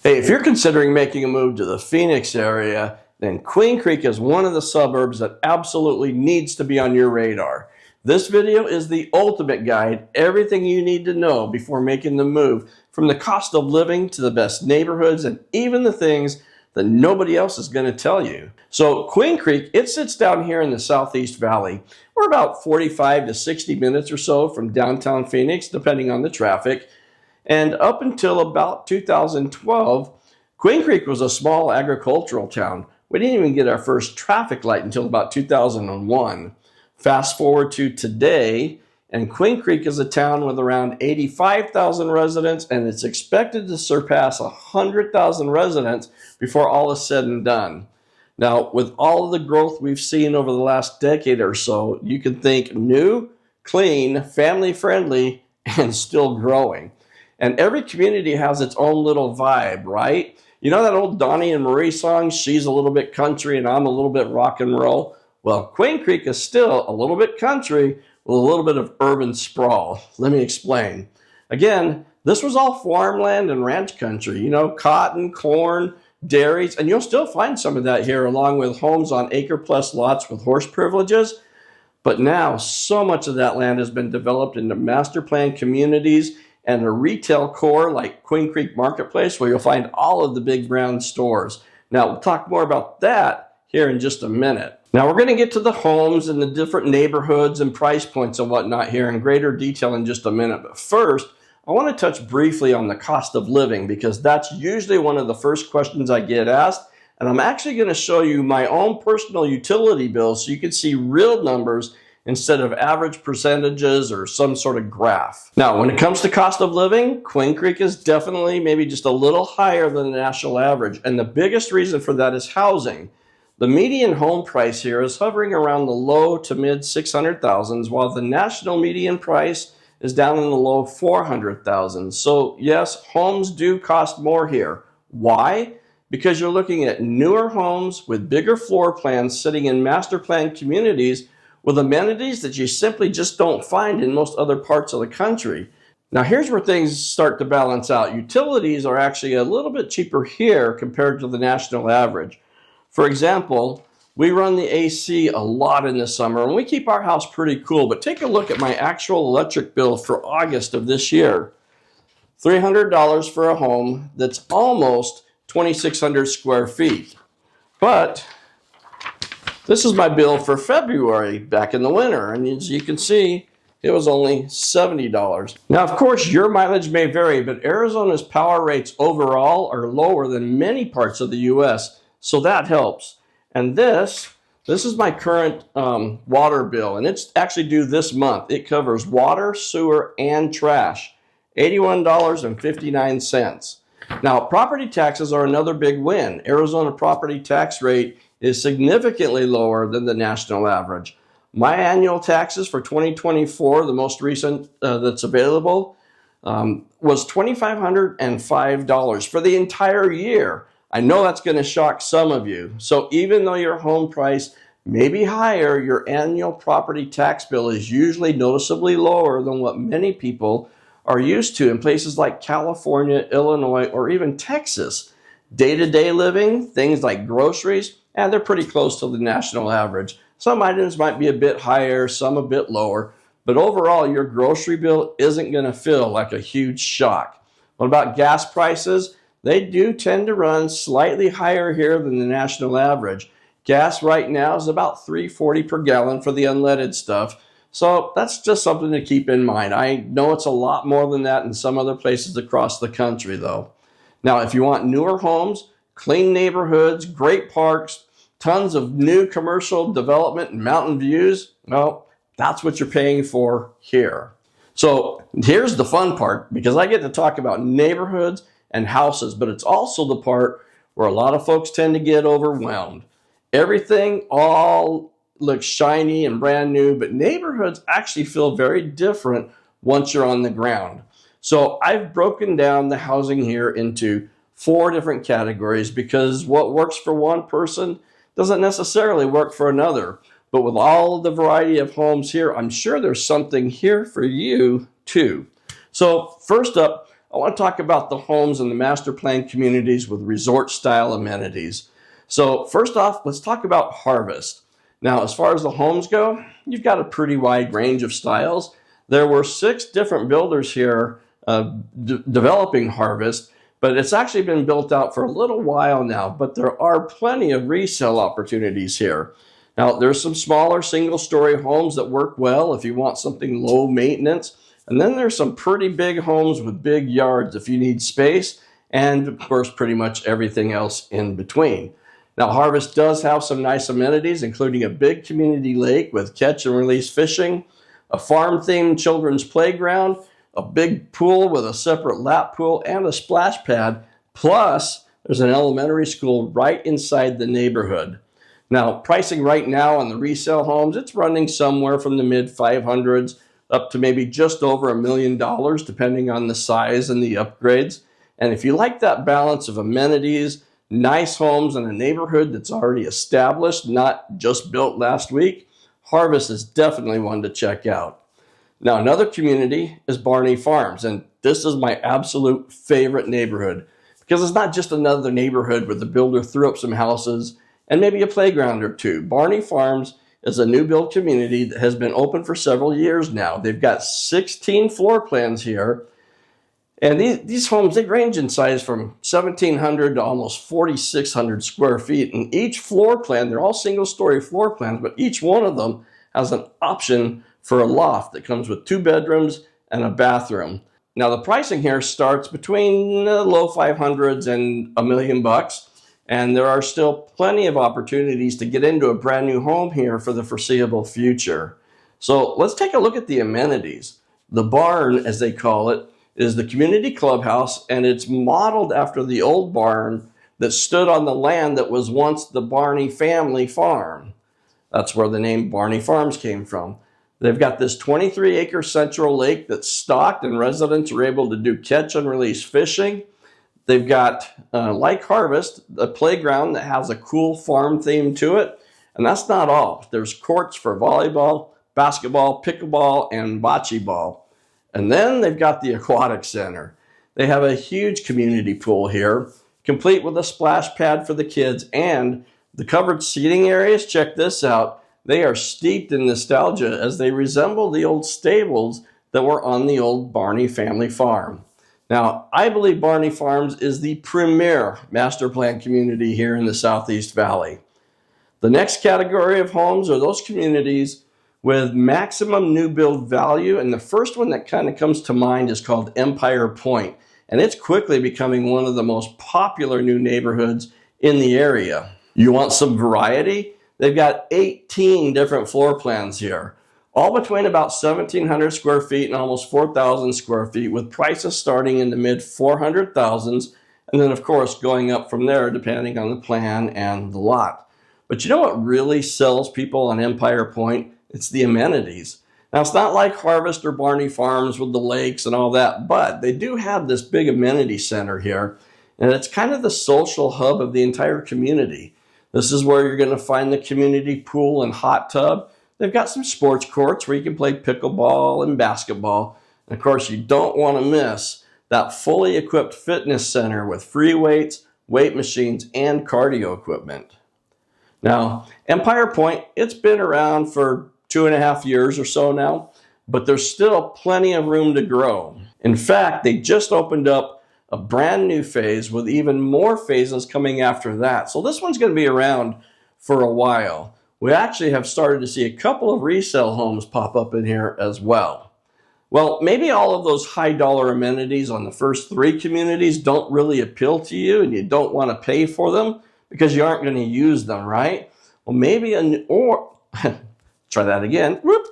Hey, if you're considering making a move to the Phoenix area, then Queen Creek is one of the suburbs that absolutely needs to be on your radar. This video is the ultimate guide, everything you need to know before making the move, from the cost of living to the best neighborhoods and even the things that nobody else is going to tell you. So Queen Creek, it sits down here in the Southeast Valley. We're about 45 to 60 minutes or so from downtown Phoenix, depending on the traffic. And up until about 2012, Queen Creek was a small agricultural town. We didn't even get our first traffic light until about 2001. Fast forward to today, and Queen Creek is a town with around 85,000 residents, and it's expected to surpass 100,000 residents before all is said and done. Now, with all of the growth we've seen over the last decade or so, you can think new, clean, family-friendly, and still growing. And every community has its own little vibe, right? You know that old Donnie and Marie song, she's a little bit country and I'm a little bit rock and roll? Well, Queen Creek is still a little bit country with a little bit of urban sprawl. Let me explain. Again, this was all farmland and ranch country, you know, cotton, corn, dairies, and you'll still find some of that here along with homes on acre-plus lots with horse privileges. But now, so much of that land has been developed into master plan communities and a retail core like Queen Creek Marketplace, where you'll find all of the big brown stores. Now, we'll talk more about that here in just a minute. Now, we're going to get to the homes and the different neighborhoods and price points and whatnot here in greater detail in just a minute. But first, I want to touch briefly on the cost of living, because that's usually one of the first questions I get asked. And I'm actually going to show you my own personal utility bill so you can see real numbers instead of average percentages or some sort of graph. Now, when it comes to cost of living, Queen Creek is definitely maybe just a little higher than the national average. And the biggest reason for that is housing. The median home price here is hovering around the low to mid 600,000s, while the national median price is down in the low 400,000s. So yes, homes do cost more here. Why? Because you're looking at newer homes with bigger floor plans sitting in master plan communities with amenities that you simply just don't find in most other parts of the country. Now here's where things start to balance out. Utilities are actually a little bit cheaper here compared to the national average. For example, we run the AC a lot in the summer and we keep our house pretty cool, but take a look at my actual electric bill for August of this year. $300 for a home that's almost 2,600 square feet. But this is my bill for February back in the winter, and as you can see, it was only $70. Now, of course, your mileage may vary, but Arizona's power rates overall are lower than many parts of the U.S., so that helps. And this is my current water bill, and it's actually due this month. It covers water, sewer, and trash, $81.59. Now, property taxes are another big win. Arizona property tax rate is significantly lower than the national average. My annual taxes for 2024, the most recent that's available, was $2,505 for the entire year. I know that's going to shock some of you. So even though your home price may be higher, your annual property tax bill is usually noticeably lower than what many people are used to in places like California, Illinois, or even Texas. Day-to-day living, things like groceries, and they're pretty close to the national average. Some items might be a bit higher, some a bit lower, but overall your grocery bill isn't going to feel like a huge shock. What about gas prices? They do tend to run slightly higher here than the national average. Gas right now is about $3.40 per gallon for the unleaded stuff, so that's just something to keep in mind. I know it's a lot more than that in some other places across the country though. Now, if you want newer homes, clean neighborhoods, great parks, tons of new commercial development and mountain views, well, that's what you're paying for here. So here's the fun part, because I get to talk about neighborhoods and houses, but it's also the part where a lot of folks tend to get overwhelmed. Everything all looks shiny and brand new, but neighborhoods actually feel very different once you're on the ground. So I've broken down the housing here into 4 different categories, because what works for one person doesn't necessarily work for another. But with all the variety of homes here, I'm sure there's something here for you too. So first up, I want to talk about the homes in the master plan communities with resort style amenities. So first off, let's talk about Harvest. Now, as far as the homes go, you've got a pretty wide range of styles. There were 6 different builders here developing Harvest, but it's actually been built out for a little while now, but there are plenty of resale opportunities here. Now, there's some smaller single-story homes that work well if you want something low maintenance, and then there's some pretty big homes with big yards if you need space, and of course, pretty much everything else in between. Now, Harvest does have some nice amenities, including a big community lake with catch and release fishing, a farm-themed children's playground, a big pool with a separate lap pool and a splash pad, plus there's an elementary school right inside the neighborhood. Now, pricing right now on the resale homes, it's running somewhere from the mid 500s up to maybe just over $1 million, depending on the size and the upgrades. And if you like that balance of amenities, nice homes in a neighborhood that's already established, not just built last week, Harvest is definitely one to check out. Now, another community is Barney Farms, and this is my absolute favorite neighborhood because it's not just another neighborhood where the builder threw up some houses and maybe a playground or two. Barney Farms is a new build community that has been open for several years now. They've got 16 floor plans here, and these homes, they range in size from 1,700 to almost 4,600 square feet. And each floor plan, they're all single-story floor plans, but each one of them has an option for a loft that comes with 2 bedrooms and a bathroom. Now, the pricing here starts between the low 500s and $1 million bucks, and there are still plenty of opportunities to get into a brand new home here for the foreseeable future. So let's take a look at the amenities. The barn, as they call it, is the community clubhouse, and it's modeled after the old barn that stood on the land that was once the Barney family farm. That's where the name Barney Farms came from. They've got this 23-acre central lake that's stocked, and residents are able to do catch and release fishing. They've got, like Harvest, a playground that has a cool farm theme to it. And that's not all. There's courts for volleyball, basketball, pickleball, and bocce ball. And then they've got the aquatic center. They have a huge community pool here, complete with a splash pad for the kids, and the covered seating areas, check this out. They are steeped in nostalgia as they resemble the old stables that were on the old Barney family farm. Now, I believe Barney Farms is the premier master plan community here in the Southeast Valley. The next category of homes are those communities with maximum new build value, and the first one that kind of comes to mind is called Empire Point, and it's quickly becoming one of the most popular new neighborhoods in the area. You want some variety? They've got 18 different floor plans here, all between about 1,700 square feet and almost 4,000 square feet, with prices starting in the mid 400,000s, and then of course going up from there depending on the plan and the lot. But you know what really sells people on Empire Point? It's the amenities. Now, it's not like Harvest or Barney Farms with the lakes and all that, but they do have this big amenity center here, and it's kind of the social hub of the entire community. This is where you're going to find the community pool and hot tub. They've got some sports courts where you can play pickleball and basketball. And of course, you don't want to miss that fully equipped fitness center with free weights, weight machines, and cardio equipment. Now, Empire Point, it's been around for 2.5 years or so now, but there's still plenty of room to grow. In fact, they just opened up a brand new phase with even more phases coming after that. So this one's going to be around for a while. We actually have started to see a couple of resale homes pop up in here as well. Well, maybe all of those high dollar amenities on the first 3 communities don't really appeal to you and you don't want to pay for them because you aren't going to use them, right? Well, maybe try that again. Whoop.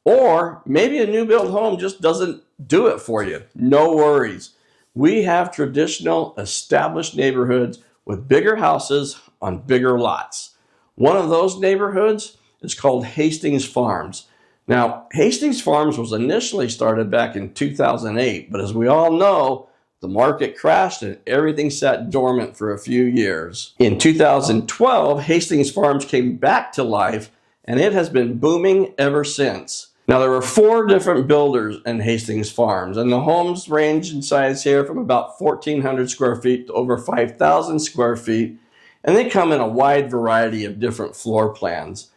Or maybe a new build home just doesn't do it for you. No worries. We have traditional established neighborhoods with bigger houses on bigger lots. One of those neighborhoods is called Hastings Farms. Now, Hastings Farms was initially started back in 2008, but as we all know, the market crashed and everything sat dormant for a few years. In 2012, Hastings Farms came back to life, and it has been booming ever since. Now, there were 4 different builders in Hastings Farms, and the homes range in size here from about 1,400 square feet to over 5,000 square feet, and they come in a wide variety of different floor plans.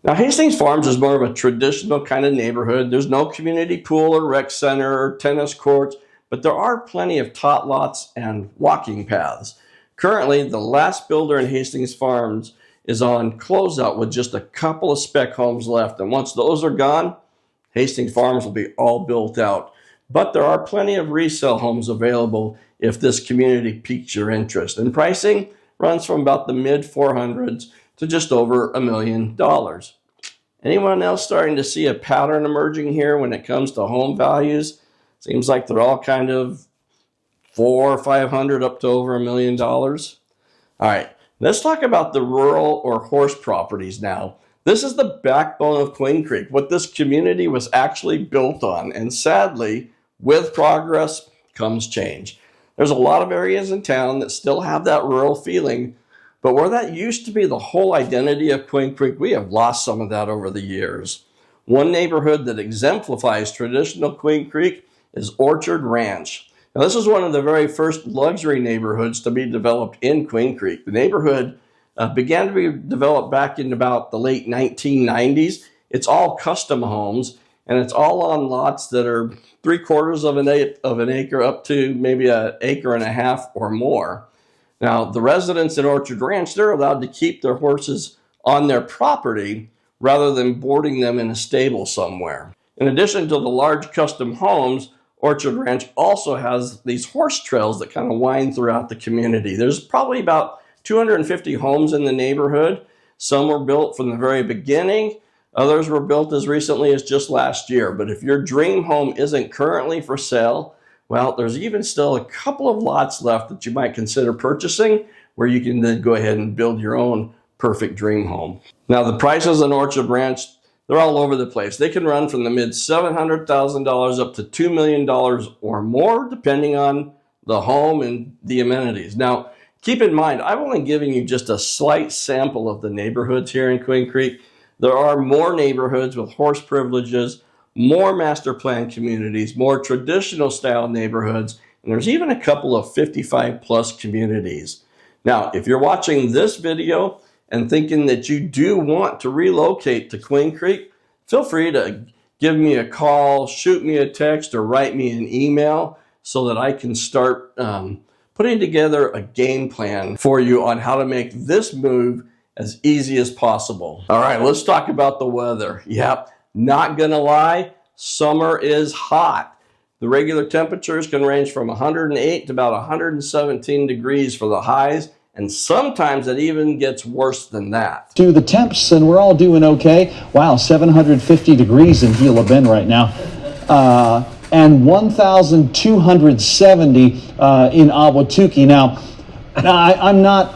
Now, Hastings Farms is more of a traditional kind of neighborhood. There's no community pool or rec center or tennis courts, but there are plenty of tot lots and walking paths. Currently, the last builder in Hastings Farms is on closeout with just a couple of spec homes left, and once those are gone, Hastings Farms will be all built out. But there are plenty of resale homes available if this community piques your interest. And pricing runs from about the mid-400s to just over $1 million. Anyone else starting to see a pattern emerging here when it comes to home values? Seems like they're all kind of 400 or 500 up to over $1 million. All right, let's talk about the rural or horse properties now. This is the backbone of Queen Creek, what this community was actually built on. And sadly, with progress comes change. There's a lot of areas in town that still have that rural feeling, but where that used to be the whole identity of Queen Creek, we have lost some of that over the years. One neighborhood that exemplifies traditional Queen Creek is Orchard Ranch. Now, this is one of the very first luxury neighborhoods to be developed in Queen Creek. The neighborhood began to be developed back in about the late 1990s. It's all custom homes, and it's all on lots that are 3/4 of an acre up to maybe 1.5 acres or more. Now, the residents at Orchard Ranch, they're allowed to keep their horses on their property rather than boarding them in a stable somewhere. In addition to the large custom homes, Orchard Ranch also has these horse trails that kind of wind throughout the community. There's probably about 250 homes in the neighborhood. Some were built from the very beginning. Others were built as recently as just last year. But if your dream home isn't currently for sale, well, there's even still a couple of lots left that you might consider purchasing where you can then go ahead and build your own perfect dream home. Now, the prices in Orchard Ranch, they're all over the place. They can run from the mid $700,000 up to $2 million or more, depending on the home and the amenities. Now, keep in mind, I've only given you just a slight sample of the neighborhoods here in Queen Creek. There are more neighborhoods with horse privileges, more master plan communities, more traditional style neighborhoods, and there's even a couple of 55 plus communities. Now, if you're watching this video and thinking that you do want to relocate to Queen Creek, feel free to give me a call, shoot me a text, or write me an email so that I can start putting together a game plan for you on how to make this move as easy as possible. All right, let's talk about the weather. Yep, not gonna lie, summer is hot. The regular temperatures can range from 108 to about 117 degrees for the highs, and sometimes it even gets worse than that. Do the temps, and we're all doing okay. Wow, 750 degrees in Gila Bend right now. And 1,270 in Ahwatukee. Now, I'm not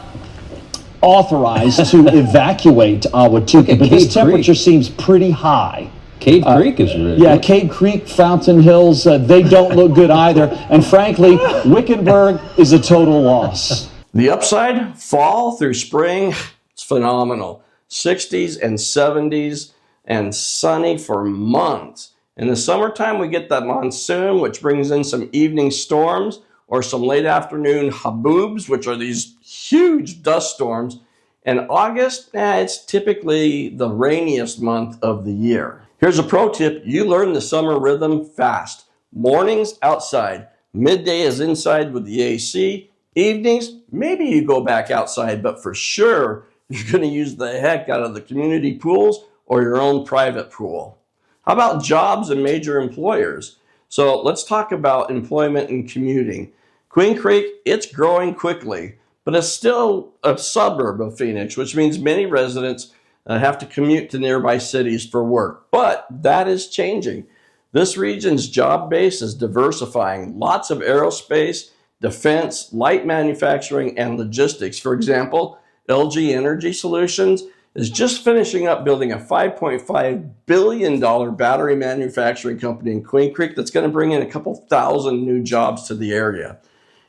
authorized to evacuate Ahwatukee, but this temperature seems pretty high. Cave Creek is really Yeah, Cave Creek, Fountain Hills, they don't look good either. And frankly, Wickenburg is a total loss. The upside, fall through spring, it's phenomenal. 60s and 70s and sunny for months. In the summertime, we get that monsoon, which brings in some evening storms or some late afternoon haboobs, which are these huge dust storms. And August, it's typically the rainiest month of the year. Here's a pro tip. You learn the summer rhythm fast. Mornings outside. Midday is inside with the AC. Evenings, maybe you go back outside, but for sure, you're going to use the heck out of the community pools or your own private pool. How about jobs and major employers? So let's talk about employment and commuting. Queen Creek, it's growing quickly, but it's still a suburb of Phoenix, which means many residents have to commute to nearby cities for work. But that is changing. This region's job base is diversifying. Lots of aerospace, defense, light manufacturing, and logistics. For example, LG Energy Solutions is just finishing up building a $5.5 billion battery manufacturing company in Queen Creek that's going to bring in a couple thousand new jobs to the area.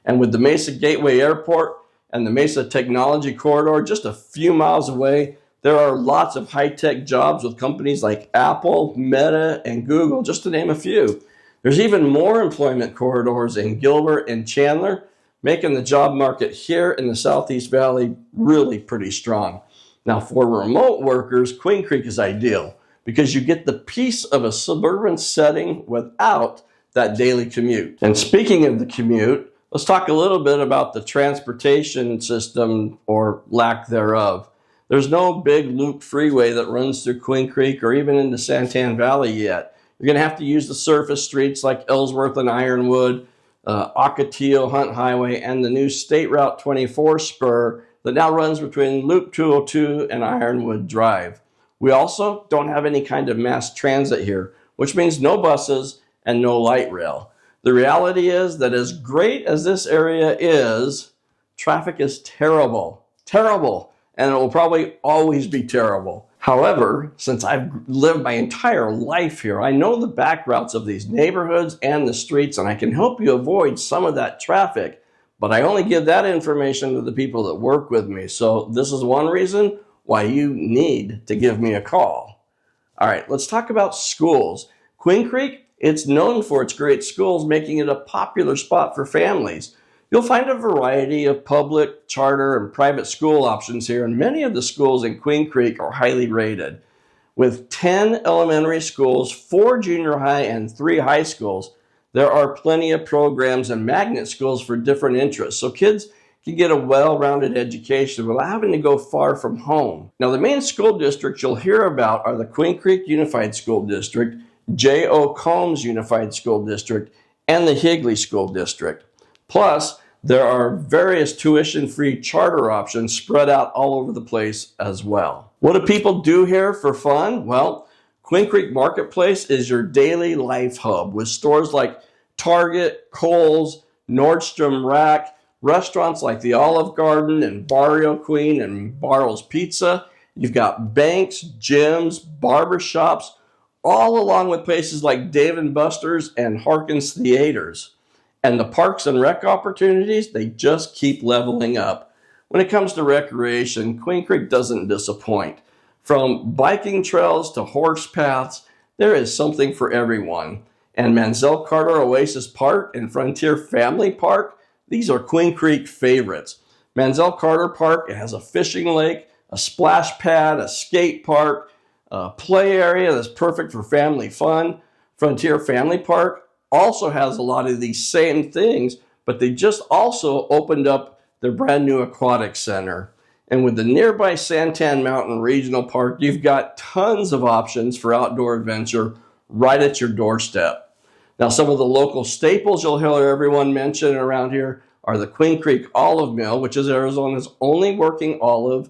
And with the Mesa Gateway Airport and the Mesa Technology Corridor just a few miles away, There are lots of high-tech jobs with companies like Apple, Meta, and Google, just to name a few. There's even more employment corridors in Gilbert and Chandler, making the job market here in the Southeast Valley really pretty strong. Now, for remote workers, Queen Creek is ideal because you get the peace of a suburban setting without that daily commute. And speaking of the commute, let's talk a little bit about the transportation system or lack thereof. There's no big loop freeway that runs through Queen Creek or even into Santan Valley yet. You're going to have to use the surface streets like Ellsworth and Ironwood, Ocotillo Hunt Highway, and the new State Route 24 spur that now runs between Loop 202 and Ironwood Drive. We also don't have any kind of mass transit here, which means no buses and no light rail. The reality is that as great as this area is, traffic is terrible, and it will probably always be terrible. However, since I've lived my entire life here, I know the back routes of these neighborhoods and the streets, and I can help you avoid some of that traffic, but I only give that information to the people that work with me. So this is one reason why you need to give me a call. All right, let's talk about schools. Queen Creek, it's known for its great schools, making it a popular spot for families. You'll find a variety of public, charter, and private school options here, and many of the schools in Queen Creek are highly rated. With 10 elementary schools, 4 junior high, and 3 high schools, there are plenty of programs and magnet schools for different interests, so kids can get a well-rounded education without having to go far from home. Now, the main school districts you'll hear about are the Queen Creek Unified School District, J.O. Combs Unified School District, and the Higley School District. Plus, there are various tuition-free charter options spread out all over the place as well. What do people do here for fun? Well, Queen Creek Marketplace is your daily life hub with stores like Target, Kohl's, Nordstrom Rack, restaurants like the Olive Garden and Barrio Queen and Barrel's Pizza. You've got banks, gyms, barbershops, all along with places like Dave & Buster's and Harkins Theaters. And the parks and rec opportunities, they just keep leveling up. When it comes to recreation, Queen Creek doesn't disappoint. From biking trails to horse paths, there is something for everyone. And Mansell Carter Oasis Park and Frontier Family Park, these are Queen Creek favorites. Mansell Carter Park, it has a fishing lake, a splash pad, a skate park, a play area that's perfect for family fun. Frontier Family Park also has a lot of these same things, but they just also opened up their brand new aquatic center. And with the nearby Santan Mountain Regional Park, you've got tons of options for outdoor adventure right at your doorstep. Now, some of the local staples you'll hear everyone mention around here are the Queen Creek Olive Mill, which is Arizona's only working olive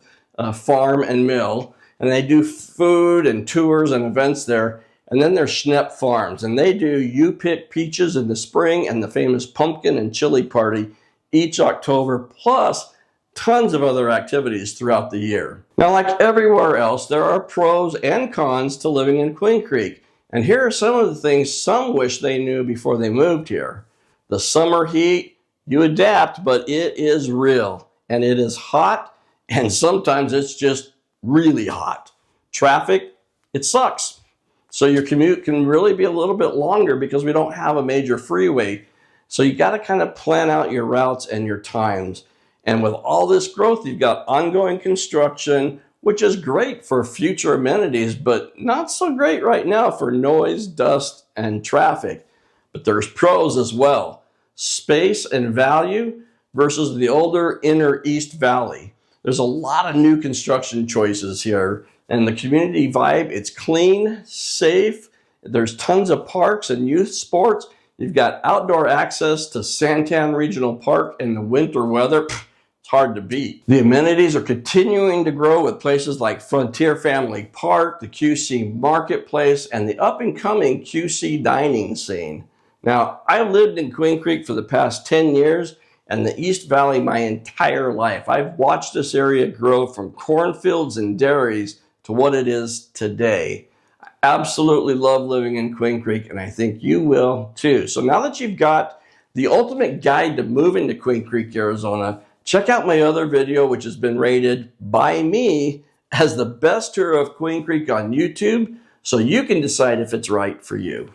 farm and mill. And they do food and tours and events there. And then there's Schnepp Farms, and they do You Pick Peaches in the spring and the famous pumpkin and chili party each October, plus tons of other activities throughout the year. Now, like everywhere else, there are pros and cons to living in Queen Creek. And here are some of the things some wish they knew before they moved here. The summer heat, you adapt, but it is real. And it is hot, and sometimes it's just really hot. Traffic, it sucks. So your commute can really be a little bit longer because we don't have a major freeway. So you got to kind of plan out your routes and your times. And with all this growth, you've got ongoing construction, which is great for future amenities, but not so great right now for noise, dust, and traffic. But there's pros as well. Space and value versus the older inner East Valley. There's a lot of new construction choices here. And the community vibe, it's clean, safe. There's tons of parks and youth sports. You've got outdoor access to Santan Regional Park in the winter weather. It's hard to beat. The amenities are continuing to grow with places like Frontier Family Park, the QC Marketplace, and the up-and-coming QC dining scene. Now, I lived in Queen Creek for the past 10 years and the East Valley my entire life. I've watched this area grow from cornfields and dairies to what it is today. I absolutely love living in Queen Creek, and I think you will too. So now that you've got the ultimate guide to moving to Queen Creek, Arizona, check out my other video, which has been rated by me as the best tour of Queen Creek on YouTube, so you can decide if it's right for you.